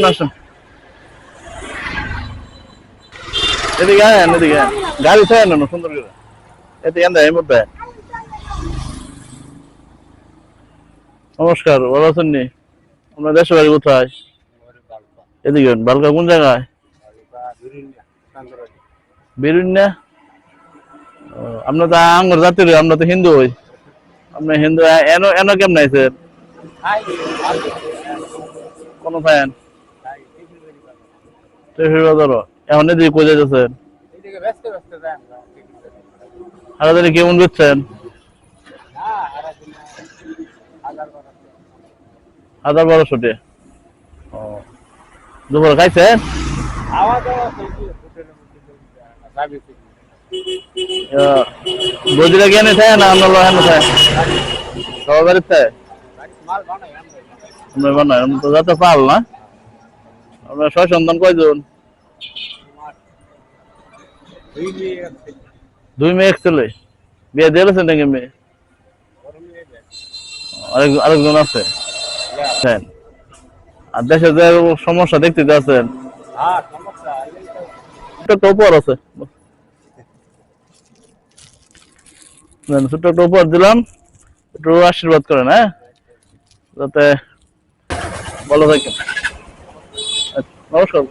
আসুন এদিকে আয়েন এদিকে আয়েন গাড়ি চায় না সুন্দর করে এদিকে আন এই মধ্যে নমস্কার ভালো আছেন নি আপনার দেশের বাড়ি কোথায় এদিকে বালকা কোন জায়গায় বিরুন্যা আমরা তো আঙ্গুর জাতির আমরা তো হিন্দু হই আপনি হিন্দু এনো এনো কেমন আইছেন কোন ফাইন এখন এদিকে কোথায় যাচ্ছেন হারাদারি কেমন করছেন 1200 দুপুরে খাইছেন বদিরা গেনে থাকে না আমরা হেন থাকে সবার বাড়িতে আমরা বানাই আমরা তো যাতে পাল না আমরা ছয় সন্তান কয়জন 2 মেয়ে 1 ছেলে বিয়ে দিয়েছেন নাকি মেয়ে আরেকজন আছে আর দেশে যে সমস্যা দেখতে আছেন একটা উপহার আছে ছোট্ট একটা উপহার দিলাম একটু আশীর্বাদ করেন হ্যাঁ যাতে ভালো থাকেন নমস্কার